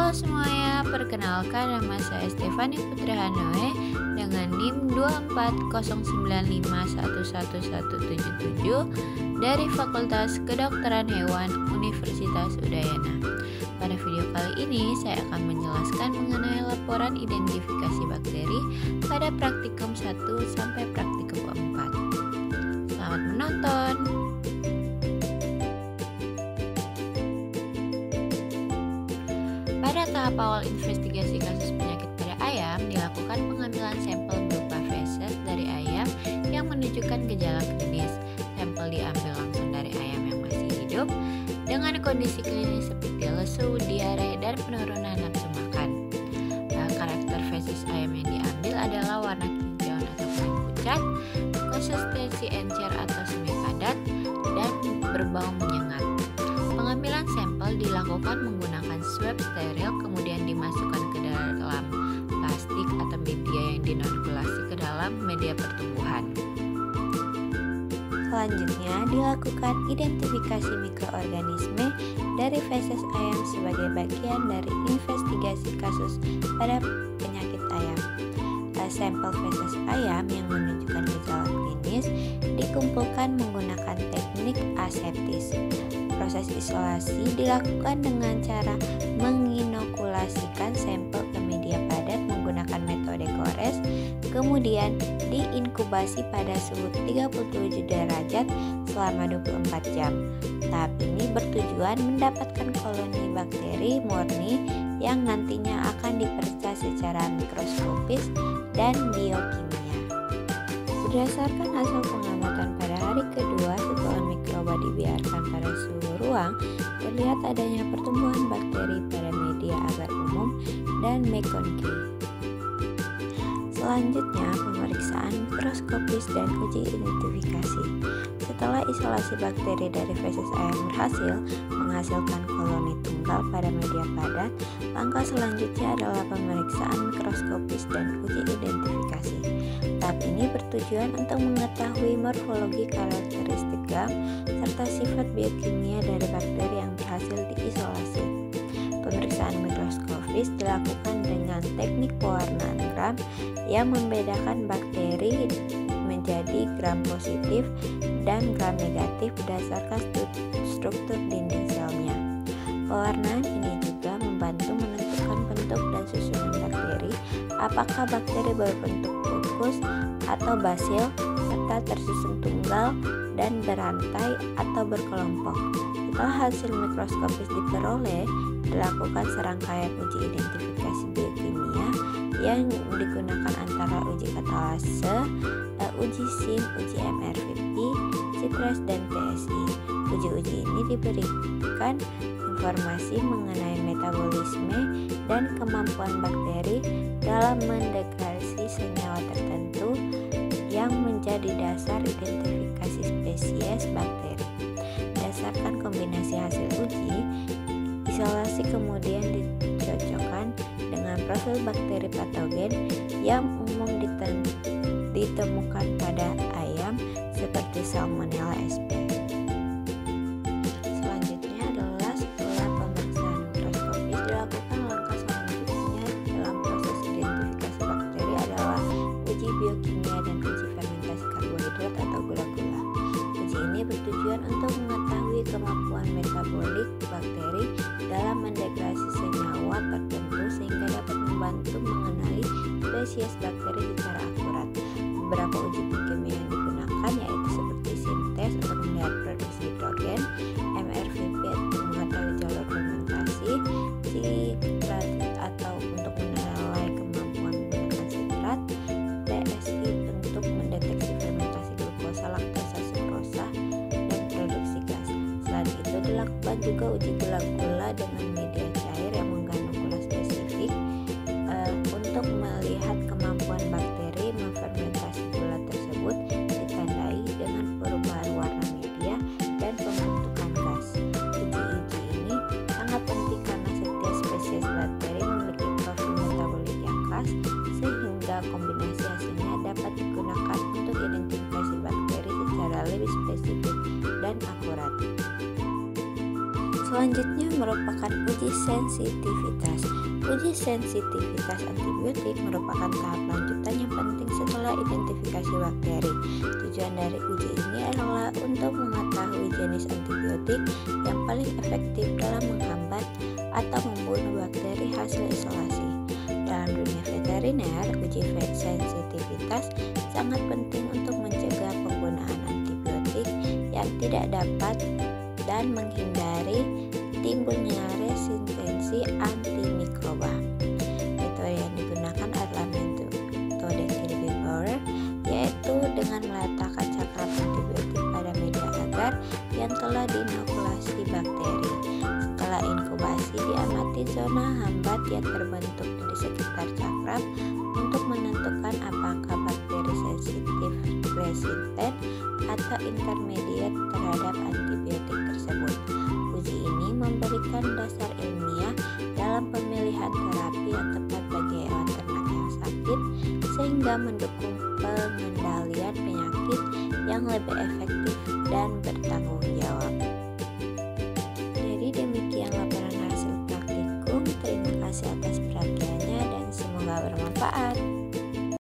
Halo semuanya, perkenalkan nama saya Stefani Putri Hanoe dengan NIM 24059111177 dari Fakultas Kedokteran Hewan Universitas Udayana. Pada video kali ini saya akan menjelaskan mengenai laporan identifikasi bakteri pada praktikum 1 sampai praktikum 4. Selamat menonton. Pada tahap awal investigasi kasus penyakit pada ayam, dilakukan pengambilan sampel berupa feses dari ayam yang menunjukkan gejala klinis. Sampel diambil langsung dari ayam yang masih hidup dengan kondisi klinis seperti lesu, diare, dan penurunan nafsu makan. Karakter feses ayam yang diambil adalah warna hijau atau kuning pucat, konsistensi encer atau semi padat, dan berbau menyengat. Pengambilan sampel dilakukan menggunakan swab steril, kemudian dimasukkan ke dalam plastik atau media yang dinokulasi ke dalam media pertumbuhan. Selanjutnya dilakukan identifikasi mikroorganisme dari feses ayam sebagai bagian dari investigasi kasus pada penyakit ayam. Sampel feses ayam yang menunjukkan gejala klinis dikumpulkan menggunakan teknik aseptis. Proses isolasi dilakukan dengan cara menginokulasikan sampel ke media padat menggunakan metode Kores, kemudian diinkubasi pada suhu 37 derajat selama 24 jam. Tahap ini bertujuan mendapatkan koloni bakteri murni yang nantinya akan diperiksa secara mikroskopis dan biokimia. Berdasarkan hasil pengamatan pada hari kedua setelah mikroba dibiarkan pada suhu ruang, terlihat adanya pertumbuhan bakteri pada media agar umum dan McConkey. Selanjutnya, pemeriksaan mikroskopis dan uji identifikasi. Setelah isolasi bakteri dari feses ayam berhasil menghasilkan koloni tunggal pada media padat, langkah selanjutnya adalah pemeriksaan mikroskopis dan uji identifikasi. Tahap ini bertujuan untuk mengetahui morfologi, karakteristik gram, serta sifat biokimia dari bakteri yang berhasil diisolasi. Pemeriksaan mikroskopis dilakukan dengan teknik pewarnaan gram yang membedakan bakteri menjadi gram positif dan gram negatif berdasarkan struktur dinding selnya. Pewarnaan ini juga membantu menentukan bentuk dan susunan bakteri, apakah bakteri berbentuk fukus atau basil, serta tersusun tunggal dan berantai atau berkelompok. Setelah hasil mikroskopis diperoleh, dilakukan serangkaian uji identifikasi biokimia yang digunakan antara uji katalase, uji SIM, uji MRVP, CITRES, dan TSI. Uji-uji ini diberikan informasi mengenai metabolisme dan kemampuan bakteri dalam mendegradasi senyawa tertentu yang menjadi dasar identifikasi spesies bakteri. Berdasarkan kombinasi hasil uji, isolasi kemudian dicocokkan dengan profil bakteri patogen yang umum ditemukan pada ayam seperti Salmonella sp. Selanjutnya adalah setelah pemeriksaan mikroskopis, dilakukan langkah selanjutnya dalam proses identifikasi bakteri adalah uji biokimia dan uji fermentasi karbohidrat atau gula-gula. Uji ini bertujuan untuk mengetahui kemampuan metabolik bakteri dalam mendegradasi senyawa tertentu sehingga dapat membantu mengenali spesies bakteri secara akurat. Beberapa uji biokimia yang digunakan yaitu seperti SIM-TEST untuk melihat produksi hidrogen, MRVP untuk mengetahui jalur fermentasi, CITRAT atau untuk menilai kemampuan menggunakan sitrat, TSI untuk mendeteksi fermentasi glukosa, laktosa, sukrosa, dan produksi gas. Selain itu dilakukan juga uji gula-gula dengan media cair yang mengandung gula spesifik untuk melihat kemampuan bakteri memfermentasi gula tersebut, ditandai dengan perubahan warna media dan pembentukan gas. Uji-uji ini sangat penting karena setiap spesies bakteri memiliki profil metabolik yang khas, sehingga kombinasi hasilnya dapat digunakan untuk identifikasi bakteri secara lebih spesifik dan akurat. Selanjutnya, merupakan uji sensitivitas. Uji sensitivitas antibiotik merupakan tahap lanjutan yang penting setelah identifikasi bakteri. Tujuan dari uji ini adalah untuk mengetahui jenis antibiotik yang paling efektif dalam menghambat atau membunuh bakteri hasil isolasi. Dalam dunia veteriner, uji sensitivitas sangat penting untuk mencegah penggunaan antibiotik yang tidak dapat dan menghindari timbulnya resistensi antimikroba. Metode yang digunakan adalah metode Kirby Power, yaitu dengan meletakkan cakram antibiotik pada media agar yang telah diinokulasi bakteri. Setelah inkubasi, diamati zona hambat yang terbentuk di sekitar cakram untuk menentukan apakah bakteri sensitif, resisten, atau intermediate terhadap antibiotik tersebut. Uji ini memberikan dasar ilmiah dalam pemilihan terapi yang tepat bagi hewan ternak yang sakit, sehingga mendukung pengendalian penyakit yang lebih efektif dan bertanggung jawab. Jadi demikian laporan hasil praktikum. Terima kasih atas perhatiannya dan semoga bermanfaat.